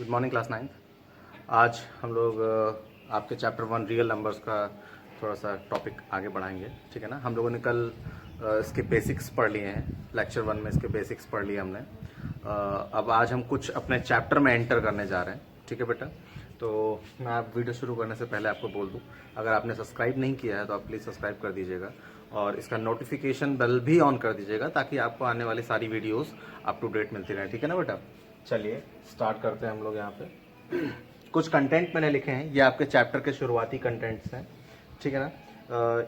Good morning class 9। आज हम लोग आपके चैप्टर 1 रियल नंबर्स का थोड़ा सा टॉपिक आगे बढ़ाएंगे, ठीक है ना। हम लोगों ने कल इसके बेसिक्स पढ़ लिए हैं, लेक्चर 1 में इसके बेसिक्स पढ़ लिए हमने। अब आज हम कुछ अपने चैप्टर में एंटर करने जा रहे हैं, ठीक है बेटा। तो मैं आप वीडियो शुरू करने से पहले आपको बोल दूं, अगर आपने सब्सक्राइब नहीं किया है तो आप प्लीज़ सब्सक्राइब कर दीजिएगा और इसका नोटिफिकेशन बेल भी ऑन कर दीजिएगा ताकि आपको आने वाली सारी वीडियोस अप टू डेट मिलती रहे, ठीक है ना बेटा। चलिए स्टार्ट करते हैं हम लोग। यहाँ पे कुछ कंटेंट मैंने लिखे हैं, ये आपके चैप्टर के शुरुआती कंटेंट्स हैं, ठीक है ना।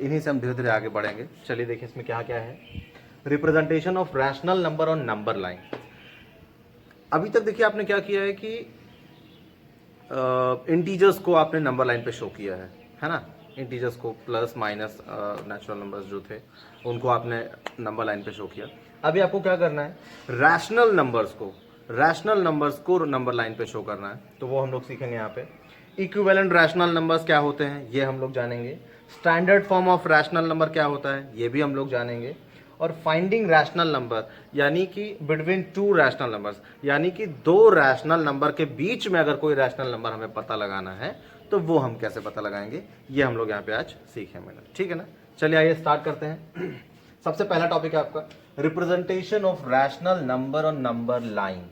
इन्हीं से हम धीरे धीरे आगे बढ़ेंगे। चलिए देखिए इसमें क्या क्या है। Representation of rational number on number line. अभी तक देखिए आपने क्या किया है कि इंटीजर्स को आपने नंबर लाइन पे शो किया है ना। इंटीजर्स को प्लस माइनस नेचुरल नंबर्स जो थे उनको आपने नंबर लाइन पे शो किया। अभी आपको क्या करना है, रैशनल नंबर्स को नंबर लाइन पे शो करना है। तो वो हम लोग सीखेंगे यहाँ पे। इक्विवेलेंट रैशनल नंबर्स क्या होते हैं ये हम लोग जानेंगे। Standard form of rational number क्या होता है ये भी हम लोग जानेंगे। और फाइंडिंग रैशनल नंबर यानी कि बिटवीन टू रैशनल नंबर्स, यानी कि दो रैशनल नंबर के बीच में अगर कोई रैशनल नंबर हमें पता लगाना है तो वो हम कैसे पता लगाएंगे, ये हम लोग यहाँ पे आज सीखेंगे, ठीक है ना। चलिए आइए स्टार्ट करते हैं। सबसे पहला टॉपिक है आपका representation of rational number on number line.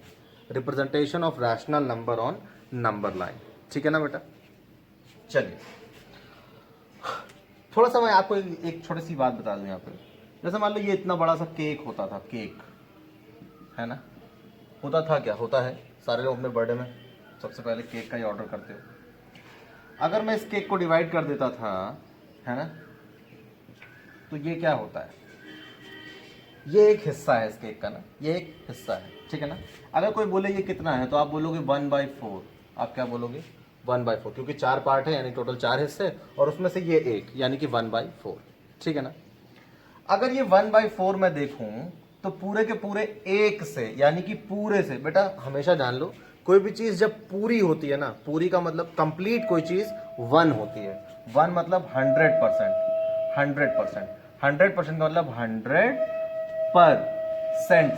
Representation of rational number on number line, ठीक है ना बेटा। चलिए थोड़ा सा मैं आपको एक छोटी सी बात बता दूं यहाँ पे। जैसे मान लो ये इतना बड़ा सा केक होता था, केक है ना, होता था, क्या होता है, सारे लोग अपने बर्थडे में सबसे पहले केक का ही ऑर्डर करते हो। अगर मैं इस केक को डिवाइड कर देता था, है ना, तो ये क्या होता है, ये एक हिस्सा है इस केक का ना, ये एक हिस्सा है, ठीक है ना। अगर कोई बोले ये कितना है तो आप बोलोगे 1/4। आप क्या बोलोगे 1/4, क्योंकि 4 पार्ट है यानी टोटल 4 हिस्से और उसमें से ये एक यानी कि 1/4, ठीक है ना। अगर ये 1/4 मैं देखूं तो पूरे के पूरे एक से यानी कि पूरे से, बेटा हमेशा जान लो कोई भी चीज जब पूरी होती है ना, पूरी का मतलब कंप्लीट कोई चीज 1 होती है। 1 मतलब 100%, 100%, 100% का मतलब 100%,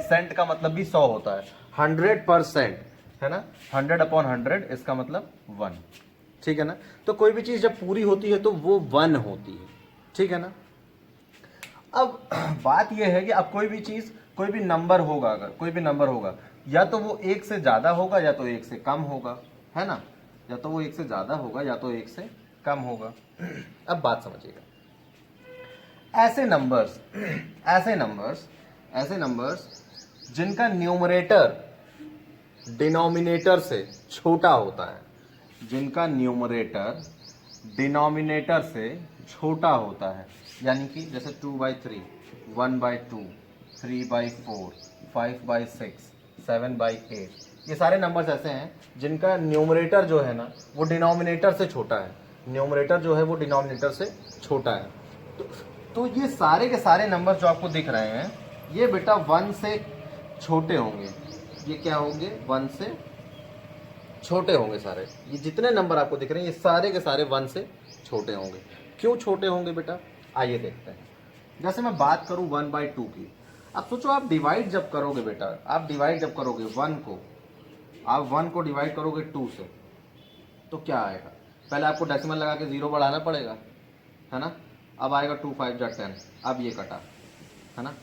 सेंट का मतलब भी 100 होता है, 100% है ना, 100/100 इसका मतलब 1, ठीक है ना। तो कोई भी चीज जब पूरी होती है तो वो 1 होती है, ठीक है ना। अब बात यह है कि अब कोई भी चीज, कोई भी नंबर होगा, अगर कोई भी नंबर होगा या तो वो 1 से ज्यादा होगा या तो 1 से कम होगा, है ना, या तो वो 1 से ज्यादा होगा या तो 1 से कम होगा। अब बात समझिएगा, ऐसे नंबर्स जिनका न्यूमरेटर डिनोमिनेटर से छोटा होता है, जिनका न्यूमरेटर डिनोमिनेटर से छोटा होता है, यानी कि जैसे 2/3, 1/2, 3/4, 5/6, 7/8, ये सारे नंबर्स ऐसे हैं जिनका न्यूमरेटर जो है ना वो डिनोमिनेटर से छोटा है, न्यूमरेटर जो है वो डिनोमिनेटर से छोटा है। तो ये सारे के सारे नंबर जो आपको दिख रहे हैं ये बेटा 1 से छोटे होंगे। ये क्या होंगे, 1 से छोटे होंगे सारे। ये जितने नंबर आपको दिख रहे हैं ये सारे के सारे 1 से छोटे होंगे। क्यों छोटे होंगे बेटा, आइए देखते हैं। जैसे मैं बात करूं 1/2 की, अब सोचो आप डिवाइड जब करोगे बेटा, आप डिवाइड जब करोगे 1 को, आप 1 को डिवाइड करोगे 2 से तो क्या आएगा, पहले आपको डेसिमल लगा के 0 बढ़ाना पड़ेगा, है ना। अब आएगा 2 5 जा 10, अब ये कटा, है ना।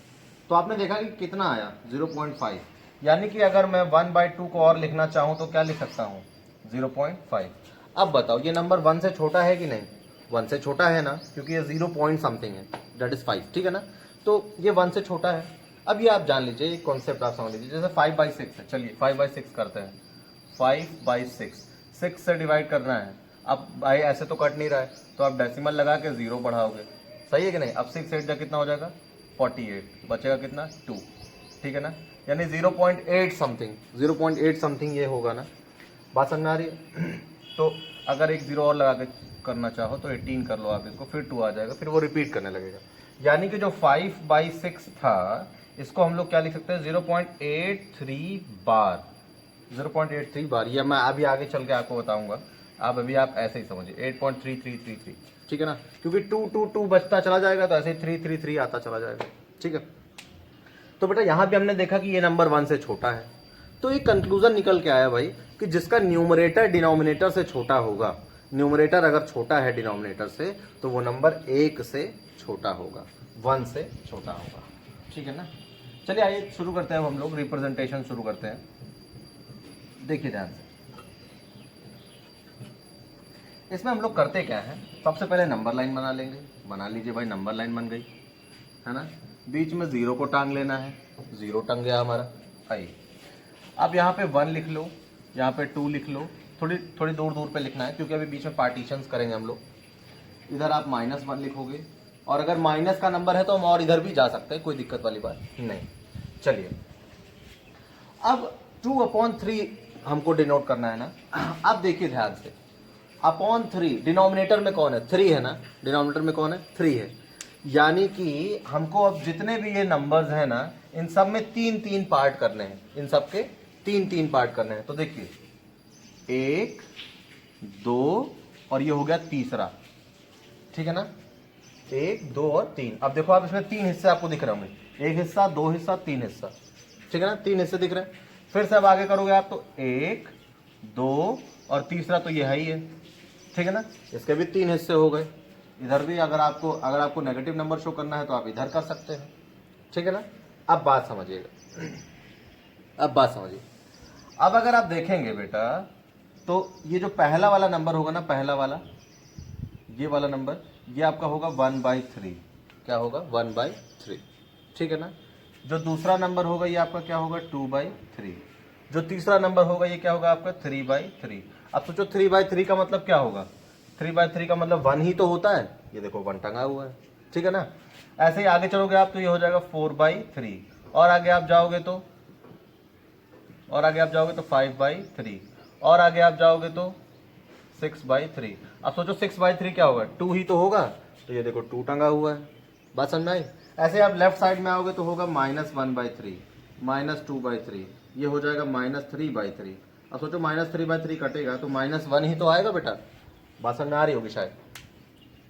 तो आपने देखा कि कितना आया 0.5, यानी कि अगर मैं 1/2 को और लिखना चाहूं तो क्या लिख सकता हूं 0.5। अब बताओ ये नंबर 1 से छोटा है कि नहीं, 1 से छोटा है ना, क्योंकि ये 0 पॉइंट समथिंग है, दैट इज 5, ठीक है ना। तो ये 1 से छोटा है। अब ये आप जान लीजिए, एक कॉन्सेप्ट आप समझ लीजिए, जैसे 5/6 है, चलिए 5/6 करते हैं। 5/6, 6 से डिवाइड करना है। अब भाई ऐसे तो कट नहीं रहा है तो आप डेसिमल लगा के 0 बढ़ाओगे, सही है कि नहीं। अब 6 8 जा कितना हो जाएगा 48, बचेगा कितना 2, ठीक है ना, यानी 0.8 समथिंग, 0.8 समथिंग ये होगा ना। बात समझ में आ रही है। तो अगर एक 0 और लगा के करना चाहो तो 18 कर लो आप इसको, फिर 2 आ जाएगा, फिर वो रिपीट करने लगेगा। यानी कि जो 5/6 था इसको हम लोग क्या लिख सकते हैं 0.83 बार, 0.83 बार। या मैं अभी आगे चल के आपको बताऊंगा, आप अभी आप ऐसे ही समझिए 8.3333, ठीक है ना, क्योंकि 2 2 2 बचता चला जाएगा तो ऐसे 333 आता चला जाएगा, ठीक है। तो बेटा यहाँ पे हमने देखा कि ये नंबर 1 से छोटा है, तो ये कंक्लूजन निकल के आया भाई कि जिसका न्यूमरेटर डिनोमिनेटर से छोटा होगा, न्यूमरेटर अगर छोटा है डिनोमिनेटर से, तो वो नंबर 1 से छोटा होगा, 1 से छोटा होगा। ठीक है ना। चलिए आइए शुरू करते हैं, हम लोग रिप्रेजेंटेशन शुरू करते हैं। देखिए ध्यान से, इसमें हम लोग करते क्या है, सबसे पहले नंबर लाइन बना लेंगे। बना लीजिए भाई, नंबर लाइन बन गई है ना। बीच में 0 को टांग लेना है, 0 टंग गया हमारा। आइए अब यहाँ पे 1 लिख लो, यहाँ पे 2 लिख लो, थोड़ी थोड़ी दूर दूर पे लिखना है क्योंकि अभी बीच में पार्टीशंस करेंगे हम लोग। इधर आप -1 लिखोगे, और अगर माइनस का नंबर है तो हम और इधर भी जा सकते हैं, कोई दिक्कत वाली बात नहीं। चलिए अब 2/3 हमको डिनोट करना है ना। अब देखिए ध्यान से, अपॉन 3 डिनोमिनेटर में कौन है, 3 है ना, डिनोमिनेटर में कौन है, 3 है। यानी कि हमको अब जितने भी ये नंबर्स हैं ना, इन सब में 3-3 पार्ट करने हैं, इन सब के 3-3 पार्ट करने हैं। तो देखिए 1, 2 और ये हो गया तीसरा। ठीक है ना, 1, 2 और 3। अब देखो आप इसमें 3 हिस्से आपको दिख रहे होंगे, 1 हिस्सा, 2 हिस्सा, 3 हिस्सा। ठीक है ना, 3 हिस्से दिख रहे हैं। फिर से अब आगे करोगे आप तो 1, 2 और तीसरा तो ये है ही है। ठीक है ना, इसके भी 3 हिस्से हो गए। इधर भी अगर आपको नेगेटिव नंबर शो करना है तो आप इधर कर सकते हैं। ठीक है ना। अब बात समझिएगा, अब बात समझिए। अब अगर आप देखेंगे बेटा, तो ये जो पहला वाला नंबर होगा ना, पहला वाला ये वाला नंबर, ये आपका होगा 1/3। क्या होगा, 1/3। ठीक है ना। जो दूसरा नंबर होगा ये आपका क्या होगा, 2/3। जो तीसरा नंबर होगा ये क्या होगा आपका, 3/3। अब सोचो 3/3 का मतलब क्या होगा, 3/3 का मतलब 1 ही तो होता है। ये देखो 1 टंगा हुआ है। ठीक है ना। ऐसे ही आगे चलोगे आप तो ये हो जाएगा 4/3, और आगे आप जाओगे तो 5/3, और आगे आप जाओगे तो 6/3। अब सोचो 6/3 क्या होगा, 2 ही तो होगा, तो ये देखो 2 टंगा हुआ है। बात समझ में आई। ऐसे आप लेफ्ट साइड में आओगे तो होगा -1/3, -2/3, ये हो जाएगा -3/3। अब सोचो -3/3 कटेगा तो -1 ही तो आएगा बेटा। बात समझ में आ रही होगी शायद।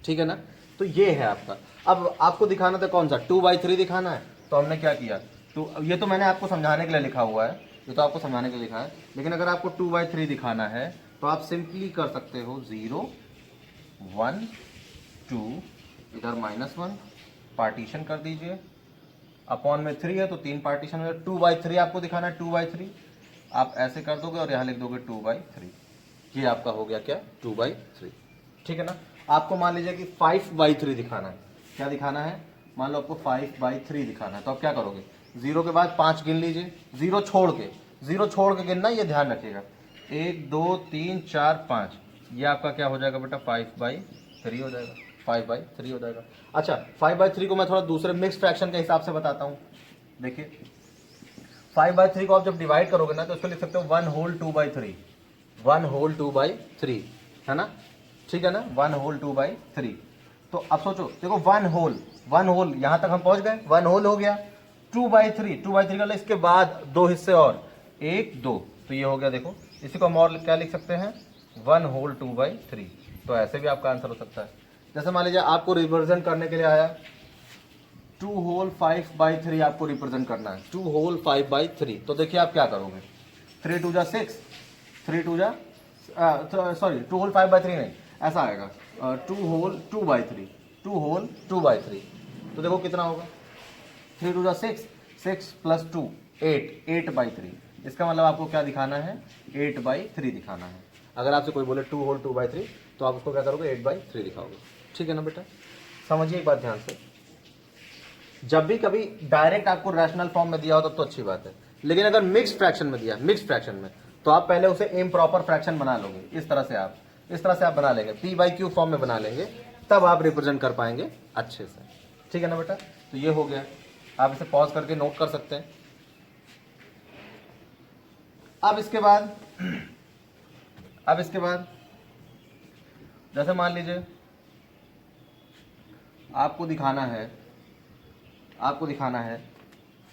ठीक है ना। तो ये है आपका। अब आपको दिखाना था कौन सा, 2/3 दिखाना है। तो हमने क्या किया, तो ये तो मैंने आपको समझाने के लिए लिखा हुआ है, ये तो आपको समझाने के लिए लिखा है। लेकिन अगर आपको 2/3 दिखाना है तो आप सिंपली कर सकते हो 0, 1, 2, इधर -1 पार्टीशन कर दीजिए। अपॉन में 3 है तो 3 पार्टीशन हो जाए। 2/3 आपको दिखाना है, 2/3 आप ऐसे कर दोगे और यहाँ लिख दोगे 2/3। ये आपका हो गया क्या, 2/3। ठीक है ना। आपको मान लीजिए कि 5/3 दिखाना है। क्या दिखाना है, मान लो आपको 5/3 दिखाना है, तो आप क्या करोगे, 0 के बाद 5 गिन लीजिए, 0 छोड़ के गिनना, ये ध्यान रखिएगा। 1, 2, 3, 4, 5, ये आपका क्या हो जाएगा बेटा, 5/3 हो जाएगा, 5/3 हो जाएगा। अच्छा 5/3 को मैं थोड़ा दूसरे मिक्स फ्रैक्शन के हिसाब से बताता हूँ। देखिए 5/3 को आप जब डिवाइड करोगे ना तो उसको लिख सकते हो 1 होल 2/3, 1 होल 2/3 है ना। ठीक है ना, 1 होल 2/3। तो अब सोचो, देखो 1 होल यहां तक हम पहुंच गए, 1 होल हो गया। 2/3 का इसके बाद 2 हिस्से और, 1, 2, तो ये हो गया। देखो इसी को हम और क्या लिख सकते हैं, 1 होल 2/3। तो ऐसे भी आपका आंसर हो सकता है। जैसे मान लीजिए आपको रिप्रेजेंट करने के लिए आया 2 होल 5/3, आपको रिप्रेजेंट करना है 2 होल 5/3। तो देखिए आप क्या करोगे, 3 2 जा 6, 3 2 जा सॉरी 2 होल 5/3 नहीं, ऐसा आएगा 2 होल 2/3, 2 होल 2/3। तो देखो कितना होगा, 3 2 जा 6, 6 + 2 8, 8/3। इसका मतलब आपको क्या दिखाना है, 8/3 दिखाना है। अगर आपसे कोई बोले 2 होल 2/3 तो आप उसको क्या करोगे, 8/3 दिखाओगे। ठीक है ना बेटा। समझिए एक बात ध्यान से, जब भी कभी डायरेक्ट आपको रैशनल फॉर्म में दिया हो तब तो अच्छी बात है, लेकिन अगर मिक्स्ड फ्रैक्शन में दिया, मिक्स्ड फ्रैक्शन में, तो आप पहले उसे इम्प्रॉपर फ्रैक्शन बना लोगे। इस तरह से आप बना लेंगे, P/Q फॉर्म में बना लेंगे, तब आप रिप्रेजेंट कर पाएंगे अच्छे से। ठीक है ना बेटा। तो ये हो गया, आप इसे पॉज करके नोट कर सकते हैं। अब इसके बाद जैसे मान लीजिए आपको दिखाना है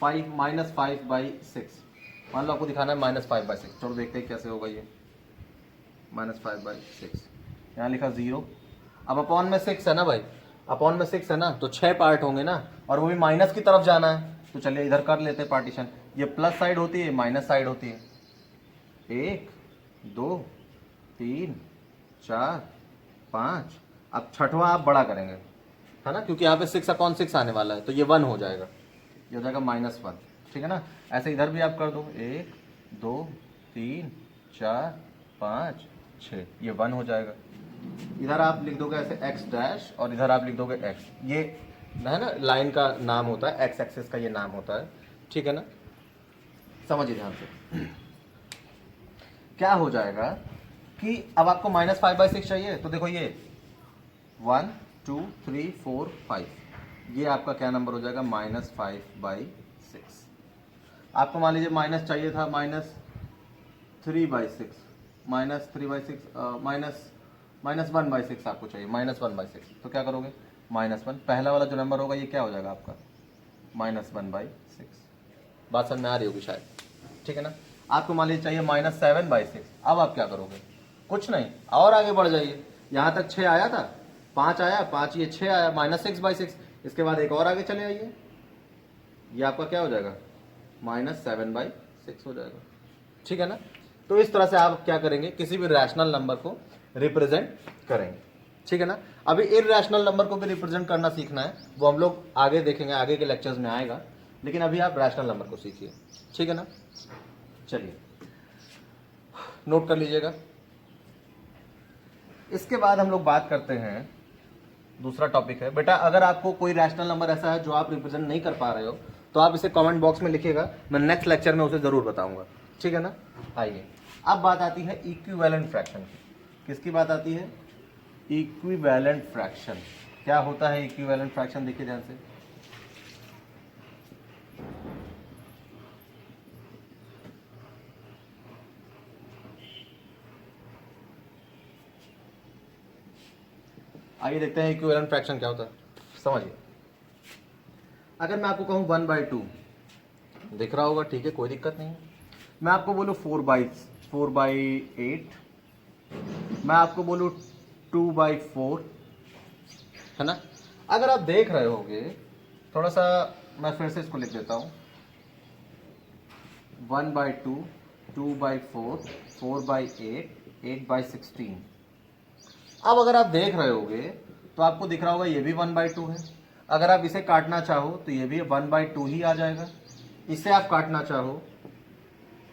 5/6। मान लो आपको दिखाना है -5/6। चलो देखते हैं कैसे होगा ये, -5/6। यहाँ लिखा 0। अब अपॉन में 6 है ना भाई, अपॉन में 6 है ना, तो 6 पार्ट होंगे ना, और वो भी माइनस की तरफ जाना है। तो चलिए इधर कर लेते हैं पार्टीशन। ये प्लस साइड होती है, माइनस साइड होती है। 1 2 3 4 5। अब छठवां आप बड़ा करेंगे, है ना, क्योंकि यहाँ पे 6/6 आने वाला है, तो ये 1 हो जाएगा, ये हो जाएगा -1, ठीक है ना। ऐसे इधर भी आप कर दो, 1 2 3 4 5 6, ये 1 हो जाएगा। इधर आप लिख दोगे ऐसे x' और इधर आप लिख दोगे x, ये है ना लाइन का नाम होता है, x एक्सिस का ये नाम होता है, ठीक है ना। समझिए ध्यान से, क्या हो जाएगा कि अब आपको -5/6 चाहिए, तो देखो ये 1 2 3 4 5, ये आपका क्या नंबर हो जाएगा, -5/6। आपको मान लीजिए माइनस चाहिए था -3/6, -1/6 आपको चाहिए, -1/6, तो क्या करोगे, -1, पहला वाला जो नंबर होगा ये क्या हो जाएगा आपका, -1/6। बात समझ में आ रही होगी शायद, ठीक है ना। आपको मान लीजिए चाहिए -7/6, अब आप क्या करोगे, कुछ नहीं, और आगे बढ़ जाइए, यहाँ तक 6 आया था, 5 आया, 5 ये 6 आया, -6/6, इसके बाद एक और आगे चले आइए, ये आपका क्या हो जाएगा, -7/6 हो जाएगा, ठीक है ना। तो इस तरह से आप क्या करेंगे, किसी भी रैशनल नंबर को रिप्रेजेंट करेंगे, ठीक है ना। अभी इरैशनल नंबर को भी रिप्रेजेंट करना सीखना है, वो हम लोग आगे देखेंगे, आगे के लेक्चर्स में आएगा, लेकिन अभी आप रैशनल नंबर को सीखिए, ठीक है ना। चलिए नोट कर लीजिएगा। इसके बाद हम लोग बात करते हैं, दूसरा टॉपिक है बेटा, अगर आपको कोई रैशनल नंबर ऐसा है जो आप रिप्रेजेंट नहीं कर पा रहे हो, तो आप इसे कमेंट बॉक्स में लिखिएगा, मैं नेक्स्ट लेक्चर में उसे जरूर बताऊंगा, ठीक है ना। आइए अब बात आती है इक्विवेलेंट फ्रैक्शन की। किसकी बात आती है, इक्विवेलेंट फ्रैक्शन। क्या होता है इक्विवेलेंट फ्रैक्शन, देखिए ध्यान से, आइए देखते हैं इक्विवेलेंट फ्रैक्शन क्या होता है, समझिए। अगर मैं आपको कहूं 1/2, दिख रहा होगा, ठीक है, कोई दिक्कत नहीं है। मैं आपको बोलूं 4/8, मैं आपको बोलूं 2/4, है ना। अगर आप देख रहे होगे, थोड़ा सा मैं फिर से इसको लिख देता हूं, 1/2, 2/4, 4/8, 8/16। अब अगर आप देख रहे होगे तो आपको दिख रहा होगा ये भी 1/2 है। अगर आप इसे काटना चाहो तो ये भी 1/2 ही आ जाएगा। इसे आप काटना चाहो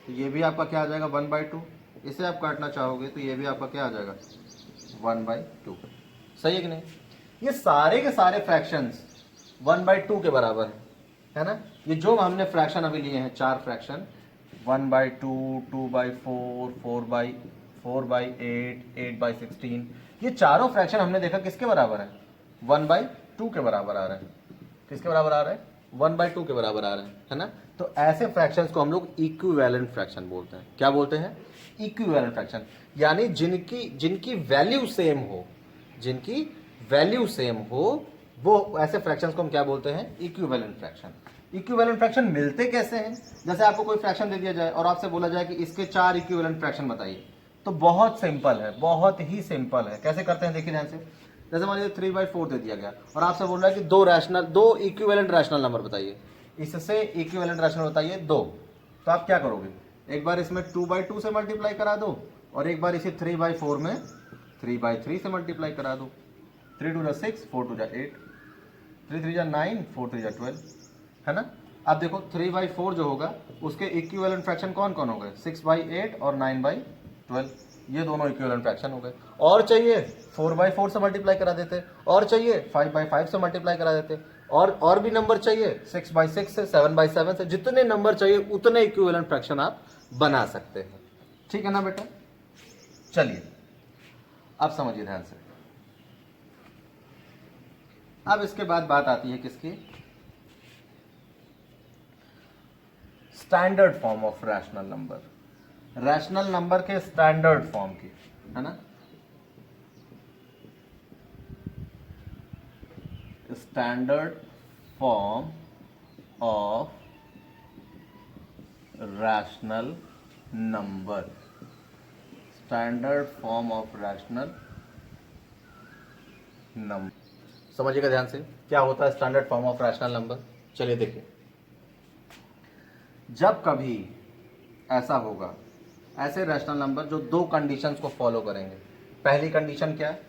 तो ये भी आपका क्या आ जाएगा, 1/2। इसे आप काटना चाहोगे तो ये भी आपका क्या आ जाएगा, 1/2। सही है कि नहीं। ये सारे के सारे फ्रैक्शंस 1/2 के बराबर है ना। ये जो हमने फ्रैक्शन अभी लिए हैं, 4 फ्रैक्शन, 1/2, 2/4, 4/8, 8/16, ये चारों फ्रैक्शन हमने देखा किसके बराबर है, 1/2 के बराबर आ रहे हैं। किसके बराबर आ रहे हैं, 1/2 के बराबर आ रहे हैं, है ना। तो ऐसे फ्रैक्शंस को हम लोग इक्विवेलेंट फ्रैक्शन बोलते हैं। क्या बोलते हैं, इक्विवेलेंट फ्रैक्शन, यानी जिनकी वैल्यू सेम हो, जिनकी वैल्यू सेम हो, वो ऐसे फ्रैक्शंस को हम क्या बोलते हैं, इक्विवेलेंट फ्रैक्शन। इक्विवेलेंट फ्रैक्शन मिलते कैसे हैं, जैसे आपको कोई फ्रैक्शन दे दिया जाए और आपसे बोला जाए कि इसके 4 इक्विवेलेंट फ्रैक्शन बताइए, तो बहुत सिंपल है, बहुत ही सिंपल है। कैसे करते हैं देखिए ध्यान से। जैसे मान लीजिए 3/4 दे दिया गया और आपसे बोल रहा है कि दो इक्विवेलेंट रैशनल नंबर बताइए, इससे इक्विवेलेंट रैशनल बताइए 2। तो आप क्या करोगे, एक बार इसमें 2/2 से मल्टीप्लाई करा दो और एक बार इसे 3/4 में 3/3 से मल्टीप्लाई करा दो। 3 2 6, 4 2 8, 3 3 9, 4 3 12, है ना। अब देखो 3/4 जो होगा उसके इक्विवेलेंट फ्रैक्शन कौन कौन हो गए, 6/8 और 9/12, ये दोनों इक्विवेलेंट फ्रैक्शन हो गए। और चाहिए 4/4 से मल्टीप्लाई करा देते, और चाहिए 5/5 से मल्टीप्लाई करा देते, और भी नंबर चाहिए 6/6 से, 7/7 से, जितने नंबर चाहिए उतने इक्विवेलेंट फ्रैक्शन आप बना सकते हैं, ठीक है ना बेटा। चलिए अब समझिए ध्यान से। अब इसके बाद बात आती है किसकी, standard form of rational number, rational number के स्टैंडर्ड फॉर्म की, है ना। Standard form of rational number, standard form of rational number. समझिएगा ध्यान से, क्या होता है standard form of rational number. चलिए देखिए, जब कभी ऐसा होगा ऐसे रैशनल नंबर जो दो कंडीशंस को फॉलो करेंगे। पहली कंडीशन क्या है?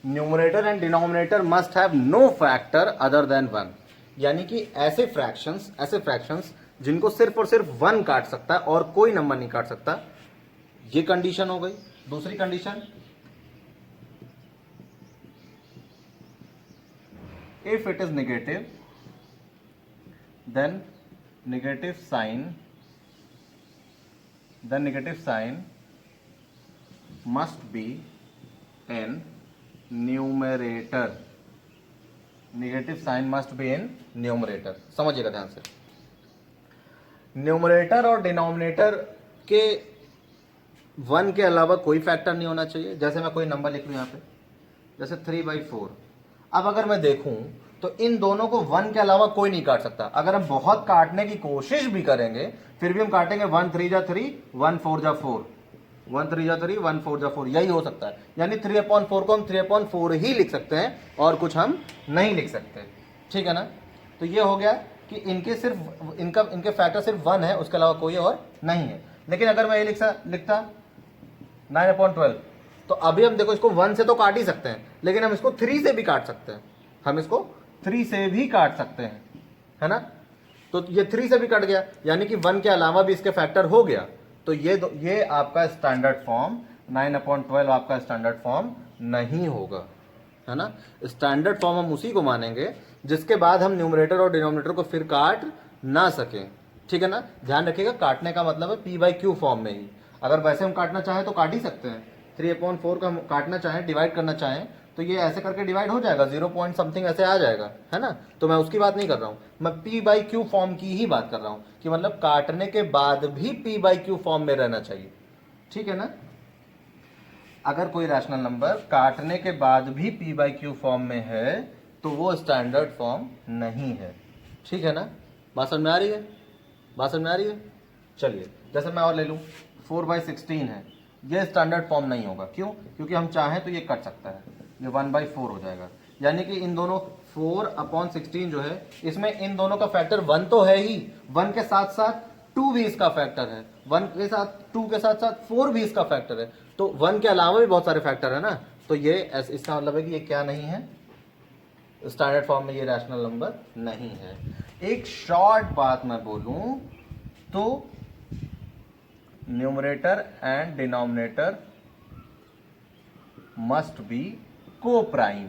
Numerator and denominator must have no factor other than one, यानी कि ऐसे फ्रैक्शंस जिनको सिर्फ और सिर्फ वन काट सकता है और कोई नंबर नहीं काट सकता। ये कंडीशन हो गई। दूसरी condition, if it is negative then negative sign must be in numerator. Negative sign must be in numerator. समझिएगा ध्यान से, न्यूमरेटर और डिनोमिनेटर के वन के अलावा कोई फैक्टर नहीं होना चाहिए। जैसे मैं कोई नंबर लिख लूं यहां पे, जैसे 3/4। अब अगर मैं देखूं तो इन दोनों को वन के अलावा कोई नहीं काट सकता। अगर हम बहुत काटने की कोशिश भी करेंगे फिर भी हम काटेंगे 1 3 जा 3, 1 4 जा 4, 1 3 जा 3, 1 4 जा 4, यही हो सकता है। यानी 3/4 को हम 3/4 ही लिख सकते हैं और कुछ हम नहीं लिख सकते। ठीक है ना? तो ये हो गया कि इनके फैक्टर सिर्फ 1 है, उसके अलावा कोई और नहीं है। लेकिन अगर मैं ये लिखता 9/12, तो अभी हम देखो इसको 1 से तो काट ही सकते हैं, लेकिन हम इसको 3 से भी काट सकते हैं। हम इसको 3 से भी काट सकते हैं, है ना? तो ये 3 से भी कट गया, यानी कि 1 के अलावा भी इसके फैक्टर हो गया। तो ये आपका स्टैंडर्ड फॉर्म 9/12 आपका स्टैंडर्ड फॉर्म नहीं होगा, है ना? स्टैंडर्ड फॉर्म हम उसी को मानेंगे जिसके बाद हम न्यूमरेटर और डिनोमिनेटर को फिर काट ना सकें। ठीक है ना? ध्यान रखिएगा, काटने का मतलब है p/q फॉर्म में ही। अगर वैसे हम काटना चाहें तो काट ही सकते हैं। 3/4 का हम काटना चाहें, डिवाइड करना चाहें, तो ये ऐसे करके डिवाइड हो जाएगा, 0 पॉइंट समथिंग ऐसे आ जाएगा, है ना? तो मैं उसकी बात नहीं कर रहा हूं, मैं p/q फॉर्म की ही बात कर रहा हूं कि मतलब काटने के बाद भी p/q फॉर्म में रहना चाहिए। ठीक है ना? अगर कोई रैशनल नंबर काटने के बाद भी p/q फॉर्म में है तो वो स्टैंडर्ड फॉर्म नहीं है। ठीक है ना? बात समझ में आ रही है? बात समझ में आ रही है? चलिए, जैसे मैं और ले लूं 4/16 है, ये स्टैंडर्ड फॉर्म नहीं होगा। क्यों? क्योंकि हम चाहें तो ये कट सकता है, ये 1/4 हो जाएगा। यानी कि इन दोनों 4/16 जो है, इसमें इन दोनों का फैक्टर 1 तो है ही, 1 के साथ साथ 2 भी इसका फैक्टर है, 1 के साथ 2 के साथ साथ 4 भी इसका फैक्टर है। तो 1 के अलावा भी बहुत सारे फैक्टर है ना, तो ये इसका मतलब है कि ये क्या नहीं है, स्टैंडर्ड फॉर्म में ये रैशनल नंबर नहीं है। एक शॉर्ट बात मैं बोलूं तो numerator and denominator must be co-prime.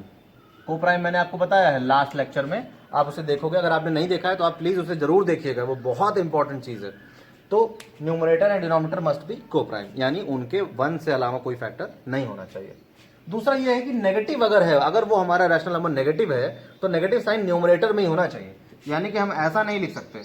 Co-prime मैंने आपको बताया है लास्ट लेक्चर में, आप उसे देखोगे। अगर आपने नहीं देखा है तो आप प्लीज उसे जरूर देखिएगा, वो बहुत इंपॉर्टेंट चीज है। तो numerator and denominator must be co-prime, यानी उनके 1 से अलावा कोई फैक्टर नहीं होना चाहिए। दूसरा ये है कि नेगेटिव अगर है, अगर वो हमारा रैशनल नंबर नेगेटिव है तो नेगेटिव साइन न्यूमरेटर में ही होना चाहिए। यानी कि हम ऐसा नहीं लिख सकते,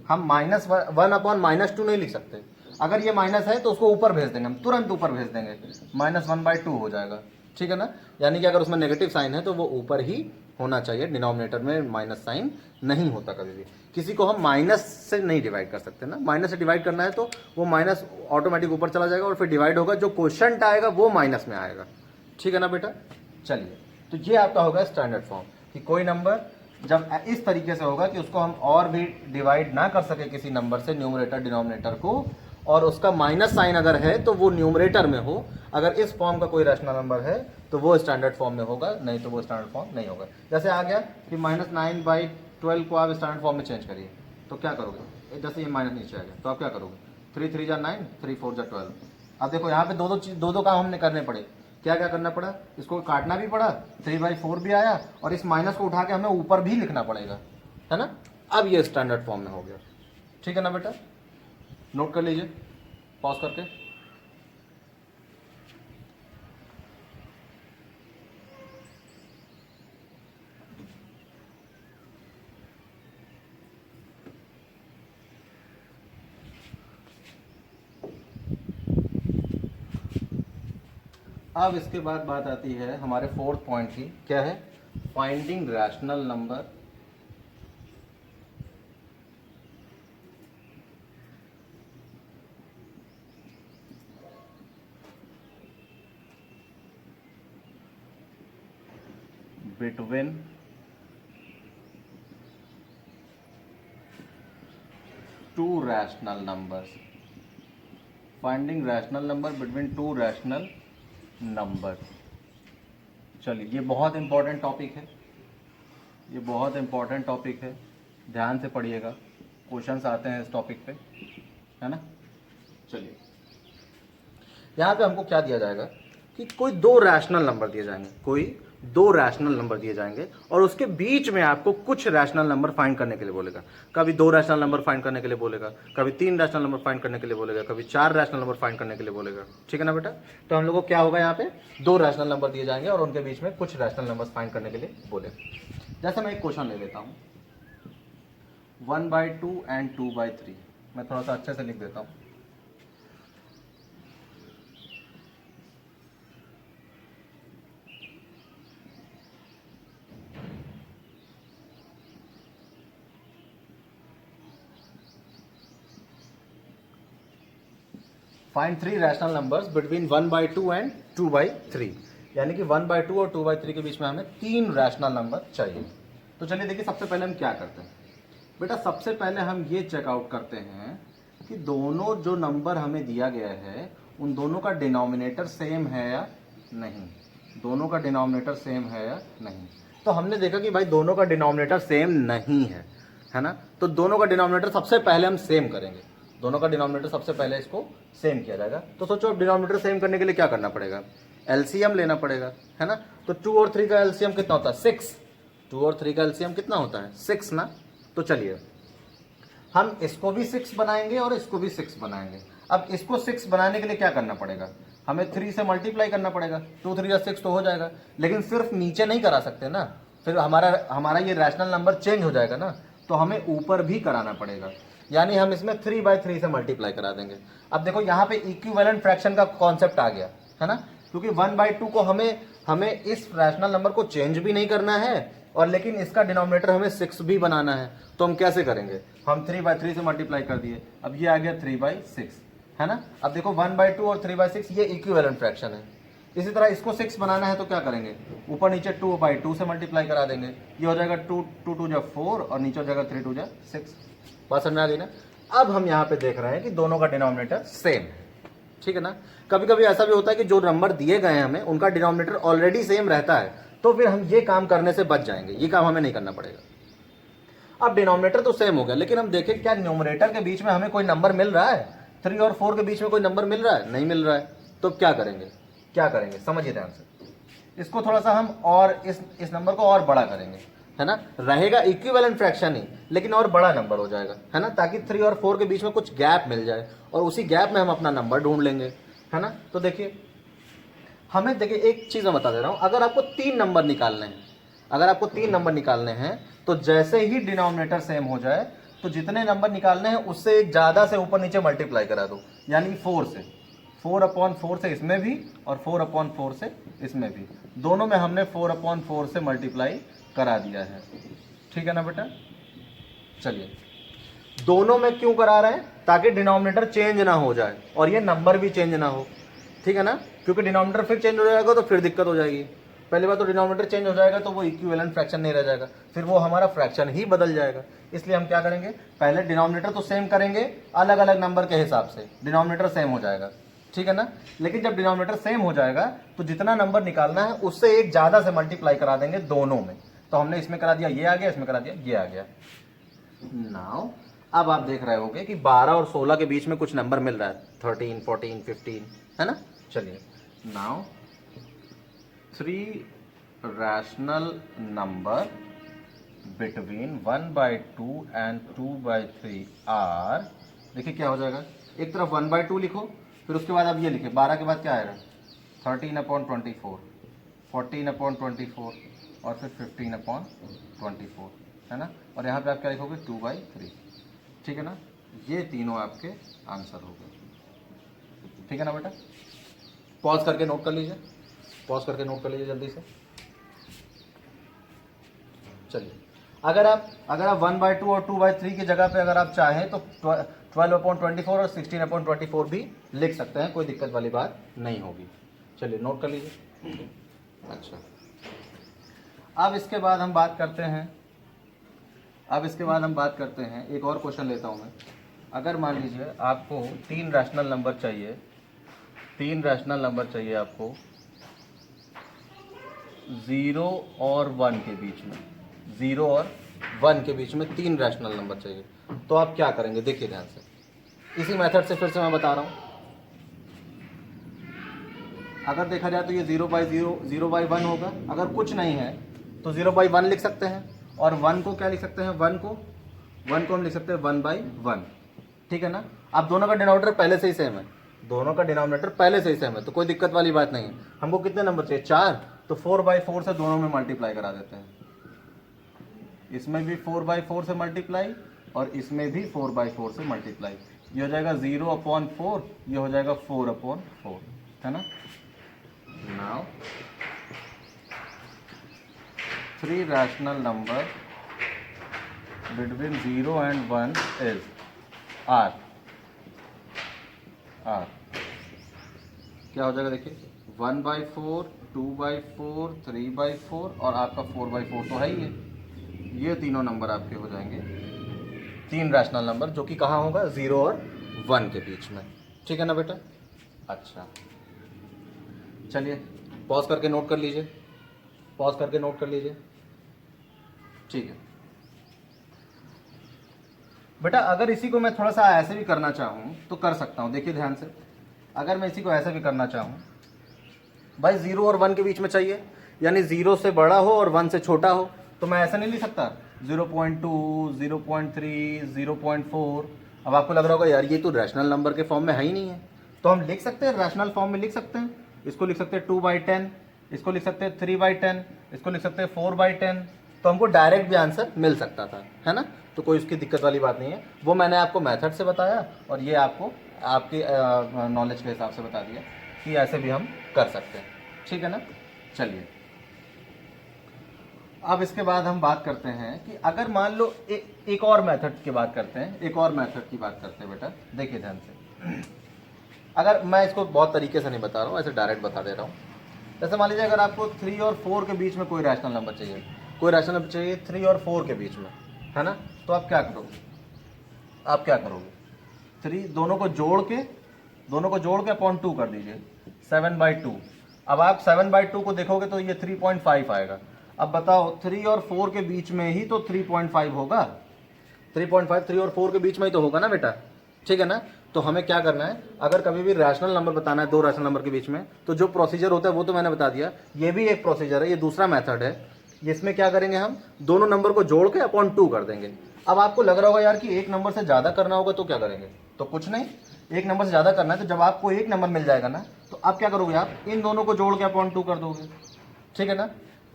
हम -1/-2 नहीं लिख सकते। अगर ये माइनस है तो उसको ऊपर भेज देंगे, हम तुरंत ऊपर भेज देंगे, -1/2 हो जाएगा। ठीक है ना? यानी कि अगर उसमें नेगेटिव साइन है तो वो ऊपर ही होना चाहिए, डिनोमिनेटर में माइनस साइन नहीं होता कभी भी। किसी को हम माइनस से नहीं डिवाइड कर सकते ना, माइनस से डिवाइड करना है तो वो माइनस ऑटोमेटिक ऊपर चला जाएगा और फिर डिवाइड होगा, जो क्वोशंट आएगा वो माइनस में आएगा। ठीक है ना बेटा? चलिए, तो ये आपका होगा स्टैंडर्ड फॉर्म कि कोई नंबर जब इस तरीके से होगा कि उसको हम और भी डिवाइड ना कर सके किसी नंबर से, न्यूमरेटर डिनोमिनेटर को, और उसका माइनस साइन अगर है तो वो न्यूमरेटर में हो। अगर इस फॉर्म का कोई रैशनल नंबर है तो वो स्टैंडर्ड फॉर्म में होगा, नहीं तो वो स्टैंडर्ड फॉर्म नहीं होगा। जैसे आ गया कि -9/12 को आप स्टैंडर्ड फॉर्म में चेंज करिए, तो क्या करोगे? जैसे ये माइनस नीचे आ गया तो आप क्या करोगे? 3 3 जा 9, 3 4 जा 12। अब देखो यहाँ पे दो काम हमने करने पड़े। क्या क्या करना पड़ा? इसको काटना भी पड़ा, 3/4 भी आया, और इस माइनस को उठा के हमें ऊपर भी लिखना पड़ेगा, है ना? अब ये स्टैंडर्ड फॉर्म में हो गया। ठीक है ना बेटा? नोट कर लीजिए पॉज करके। अब इसके बाद बात आती है हमारे 4th पॉइंट की। क्या है? Finding rational number between two rational numbers, finding rational number between two rational number. चलिए, ये बहुत इंपॉर्टेंट टॉपिक है, ये बहुत इंपॉर्टेंट टॉपिक है, ध्यान से पढ़िएगा, क्वेश्चंस आते हैं इस टॉपिक पे, है ना। चलिए, यहाँ पे हमको क्या दिया जाएगा कि कोई दो रैशनल नंबर दिए जाएंगे, कोई दो रैशनल नंबर दिए जाएंगे और उसके बीच में आपको कुछ रैशनल नंबर फाइंड करने के लिए बोलेगा। कभी दो रैशनल नंबर फाइंड करने के लिए बोलेगा, कभी तीन रैशनल नंबर फाइंड करने के लिए बोलेगा, कभी चार रैशनल नंबर फाइंड करने के लिए बोलेगा। ठीक है ना बेटा। तो हम लोग को क्या होगा, यहाँ पे दो रैशनल नंबर दिए जाएंगे और उनके बीच में कुछ रैशनल नंबर फाइंड करने के लिए बोलेगा। जैसे मैं एक क्वेश्चन ले लेता हूँ, 1/2 एंड 2/3। मैं थोड़ा सा अच्छे से लिख देता हूँ। Find three rational numbers between 1/2 and 2/3, यानी कि 1/2 और 2/3 के बीच में हमें तीन रैशनल नंबर चाहिए। तो चलिए देखिए, सबसे पहले हम क्या करते हैं बेटा, सबसे पहले हम ये चेकआउट करते हैं कि दोनों जो नंबर हमें दिया गया है उन दोनों का डिनोमिनेटर सेम है या नहीं, दोनों का डिनोमिनेटर सेम है या नहीं। तो हमने देखा कि भाई दोनों का डिनोमिनेटर सेम नहीं है ना। तो दोनों का डिनोमिनेटर सबसे पहले हम सेम करेंगे, दोनों का डिनोमिनेटर सबसे पहले इसको सेम किया जाएगा। तो सोचो डिनोमिनेटर सेम करने के लिए क्या करना पड़ेगा, एलसीएम लेना पड़ेगा, है ना। तो 2 और 3 का एलसीएम कितना होता है, 6। 2 और 3 का एलसीएम कितना होता है, 6 ना। तो चलिए हम इसको भी 6 बनाएंगे और इसको भी 6 बनाएंगे। अब इसको 6 बनाने के लिए क्या करना पड़ेगा, हमें 3 से मल्टीप्लाई करना पड़ेगा। 2 3 या 6 तो हो जाएगा, लेकिन सिर्फ नीचे नहीं करा सकते ना, फिर हमारा ये रैशनल नंबर चेंज हो जाएगा ना। तो हमें ऊपर भी कराना पड़ेगा, यानी हम इसमें 3/3 से मल्टीप्लाई करा देंगे। अब देखो यहाँ पे इक्विवेलेंट फ्रैक्शन का कॉन्सेप्ट आ गया, है ना, क्योंकि 1/2 को हमें इस रैशनल नंबर को चेंज भी नहीं करना है और लेकिन इसका डिनोमिनेटर हमें 6 भी बनाना है। तो हम कैसे करेंगे, हम 3/3 से मल्टीप्लाई कर दिए, अब ये आ गया 3/6, है ना। अब देखो 1/2 और 3/6 ये इक्विवेलेंट फ्रैक्शन है। इसी तरह इसको 6 बनाना है तो क्या करेंगे, ऊपर नीचे 2/2 से मल्टीप्लाई करा देंगे, ये हो जाएगा 2 2 जा 4 और नीचे हो जाएगा 3 2 जा 6। बात समझ में आ गई ना। अब हम यहाँ पे देख रहे हैं कि दोनों का डिनोमिनेटर सेम है, ठीक है ना। कभी कभी ऐसा भी होता है कि जो नंबर दिए गए हैं हमें उनका डिनोमिनेटर ऑलरेडी सेम रहता है, तो फिर हम ये काम करने से बच जाएंगे, ये काम हमें नहीं करना पड़ेगा। अब डिनोमिनेटर तो सेम हो गया, लेकिन हम देखें क्या न्यूमरेटर के बीच में हमें कोई नंबर मिल रहा है, 3 और 4 के बीच में कोई नंबर मिल रहा है, नहीं मिल रहा है। तो क्या करेंगे समझिए ध्यान से। इसको थोड़ा सा हम और इस नंबर को और बड़ा करेंगे, है ना। रहेगा इक्विवेलेंट फ्रैक्शन ही, लेकिन और बड़ा नंबर हो जाएगा, है ना, ताकि 3 और 4 के बीच में कुछ गैप मिल जाए और उसी गैप में हम अपना नंबर ढूंढ लेंगे, है ना। तो देखिए एक चीज मैं बता दे रहा हूं, अगर आपको 3 नंबर निकालने हैं तो जैसे ही डिनोमिनेटर सेम हो जाए तो जितने नंबर निकालने हैं उससे एक ज्यादा से ऊपर नीचे मल्टीप्लाई करा दो, यानी 4 से, 4/4 से इसमें भी और 4/4 से इसमें भी, दोनों में हमने 4/4 से मल्टीप्लाई करा दिया है, ठीक है ना बेटा। चलिए, दोनों में क्यों करा रहे हैं, ताकि डिनोमिनेटर चेंज ना हो जाए और ये नंबर भी चेंज ना हो, ठीक है ना। क्योंकि डिनोमिनेटर फिर चेंज हो जाएगा तो फिर दिक्कत हो जाएगी। पहली बार तो डिनोमिनेटर चेंज हो जाएगा तो वो इक्विवेलेंट फ्रैक्शन नहीं रह जाएगा, फिर वो हमारा फ्रैक्शन ही बदल जाएगा। इसलिए हम क्या करेंगे, पहले डिनोमिनेटर तो सेम करेंगे अलग अलग नंबर के हिसाब से, डिनोमिनेटर सेम हो जाएगा, ठीक है ना। लेकिन जब डिनोमिनेटर सेम हो जाएगा तो जितना नंबर निकालना है उससे एक ज्यादा से मल्टीप्लाई करा देंगे दोनों में। तो हमने इसमें करा दिया, ये आ गया, इसमें करा दिया, ये आ गया। नाउ अब आप देख रहे होंगे कि 12 और 16 के बीच में कुछ नंबर मिल रहा है, 13 14 15, है ना। चलिए, now 3 rational number between 1/2 and 2/3 are, देखिए क्या हो जाएगा, एक तरफ 1/2 लिखो, फिर उसके बाद आप ये लिखे, 12 के बाद क्या आएगा, 13/24, 14/24 और फिर 15/24, है ना। और यहाँ पे आप क्या लिखोगे, 2/3, ठीक है ना। ये तीनों आपके आंसर हो गए, ठीक है ना बेटा। पॉज करके नोट कर लीजिए, जल्दी से। चलिए, अगर आप 1/2 और 2/3 की जगह पे अगर आप चाहें तो 12/24 और 16/24 भी लिख सकते हैं, कोई दिक्कत वाली बात नहीं होगी। चलिए नोट कर लीजिए। अच्छा, अब इसके बाद हम बात करते हैं, एक और क्वेश्चन लेता हूं मैं। अगर मान लीजिए आपको तीन रैशनल नंबर चाहिए आपको 0 और 1 के बीच में, 0 और 1 के बीच में तीन रैशनल नंबर चाहिए, तो आप क्या करेंगे? देखिए ध्यान से, इसी मेथड से फिर से मैं बता रहा हूं। अगर देखा जाए तो ये 0/1 होगा। अगर कुछ नहीं है तो 0/1 लिख सकते हैं, और 1 को क्या लिख सकते हैं? 1 को हम लिख सकते हैं 1/1, ठीक है ना। अब दोनों का डिनोमिनेटर पहले से ही सेम है, तो कोई दिक्कत वाली बात नहीं है। हमको कितने नंबर चाहिए? 4, तो 4/4 से दोनों में मल्टीप्लाई करा देते हैं। इसमें भी 4/4 से मल्टीप्लाई और इसमें भी 4/4 से मल्टीप्लाई। ये हो जाएगा 0/4, ये हो जाएगा 4/4, है ना। Now 3 rational number between 0 and 1 is R। क्या हो जाएगा? देखिए 1/4, 2/4, 3/4 और आपका 4/4 तो है ही है। ये तीनों नंबर आपके हो जाएंगे तीन रैशनल नंबर, जो कि कहाँ होगा? 0 और 1 के बीच में, ठीक है ना बेटा। अच्छा, चलिए पॉज करके नोट कर लीजिए, ठीक है बेटा। अगर इसी को मैं थोड़ा सा ऐसे भी करना चाहूँ तो कर सकता हूँ। देखिए ध्यान से, अगर मैं इसी को ऐसे भी करना चाहूँ, भाई 0 और 1 के बीच में चाहिए, यानी 0 से बड़ा हो और 1 से छोटा हो, तो मैं ऐसा नहीं लिख सकता 0.2, 0.3, 0.4। अब आपको लग रहा होगा यार ये तो रैशनल नंबर के फॉर्म में है ही नहीं है, तो हम लिख सकते हैं, रैशनल फॉर्म में लिख सकते हैं। इसको लिख सकते हैं 2/10, इसको लिख सकते हैं 3/10, इसको लिख सकते हैं 4/10, तो हमको डायरेक्ट भी आंसर मिल सकता था, है ना। तो कोई उसकी दिक्कत वाली बात नहीं है, वो मैंने आपको मेथड से बताया और ये आपको आपके नॉलेज के हिसाब से बता दिया कि ऐसे भी हम कर सकते हैं, ठीक है ना। चलिए अब इसके बाद हम बात करते हैं कि अगर मान लो एक और मेथड की बात करते हैं, बेटा। देखिए ध्यान से, अगर मैं इसको बहुत तरीके से नहीं बता रहा हूँ, ऐसे डायरेक्ट बता दे रहा हूँ। जैसे मान लीजिए अगर आपको 3 और 4 के बीच में कोई रैशनल नंबर चाहिए, 3 और 4 के बीच में, है ना, तो आप क्या करोगे? 3 दोनों को जोड़ के अपॉन 2 कर दीजिए, 7/2। अब आप 7/2 को देखोगे तो ये 3.5 आएगा। अब बताओ 3 और 4 के बीच में ही तो 3.5 होगा, 3 और 4 के बीच में ही तो होगा ना बेटा, ठीक है ना। तो हमें क्या करना है, अगर कभी भी रैशनल नंबर बताना है दो रैशनल नंबर के बीच में, तो जो प्रोसीजर होता है वो तो मैंने बता दिया, ये भी एक प्रोसीजर है, ये दूसरा मेथड है। इसमें क्या करेंगे, हम दोनों नंबर को जोड़ के अपॉन 2 कर देंगे। अब आपको लग रहा होगा यार कि एक नंबर से ज्यादा करना होगा तो क्या करेंगे, तो कुछ नहीं, एक नंबर से ज्यादा करना है तो जब आपको एक नंबर मिल जाएगा ना, तो आप क्या करोगे, आप इन दोनों को जोड़ के अपॉन 2 कर दोगे, ठीक है ना।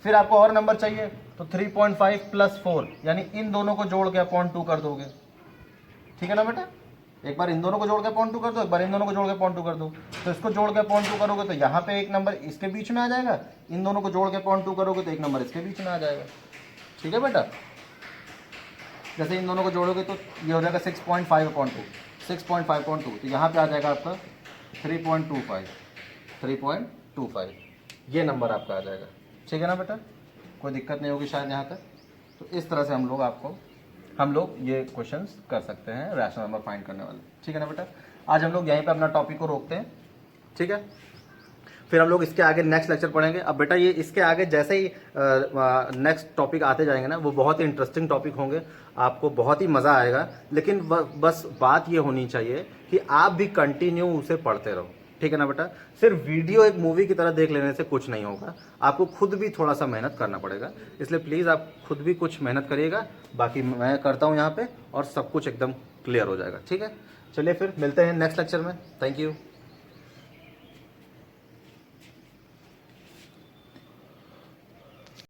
फिर आपको और नंबर चाहिए तो 3.5 + 4, यानी इन दोनों को जोड़ के अपॉन 2 कर दोगे, ठीक है ना बेटा। एक बार इन दोनों को जोड़ के अपॉन 2 कर दो, एक बार इन दोनों को जोड़ के अपॉन 2 कर दो। तो इसको जोड़ के अपॉन 2 करोगे तो यहाँ पे एक नंबर इसके बीच में आ जाएगा, इन दोनों को जोड़ के अपॉन 2 करोगे तो एक नंबर इसके बीच में आ जाएगा, ठीक है बेटा। जैसे इन दोनों को जोड़ोगे तो ये हो जाएगा 6.5/2, 6.5/2, तो यहाँ पे आ जाएगा आपका 3.25, ये नंबर आपका आ जाएगा, ठीक है ना बेटा। कोई दिक्कत नहीं होगी शायद यहाँ तक। तो इस तरह से हम लोग ये क्वेश्चंस कर सकते हैं रैशनल नंबर फाइंड करने वाले, ठीक है ना बेटा। आज हम लोग यहीं पे अपना टॉपिक को रोकते हैं, ठीक है। फिर हम लोग इसके आगे नेक्स्ट लेक्चर पढ़ेंगे। अब बेटा ये इसके आगे जैसे ही नेक्स्ट टॉपिक आते जाएंगे ना, वो बहुत ही इंटरेस्टिंग टॉपिक होंगे, आपको बहुत ही मज़ा आएगा। लेकिन बस बात ये होनी चाहिए कि आप भी कंटिन्यू उसे पढ़ते रहो, ठीक है ना बेटा। सिर्फ वीडियो एक मूवी की तरह देख लेने से कुछ नहीं होगा, आपको खुद भी थोड़ा सा मेहनत करना पड़ेगा। इसलिए प्लीज़ आप खुद भी कुछ मेहनत करिएगा, बाकी मैं करता हूँ यहाँ पे और सब कुछ एकदम क्लियर हो जाएगा, ठीक है। चलिए फिर मिलते हैं नेक्स्ट लेक्चर में। Thank you.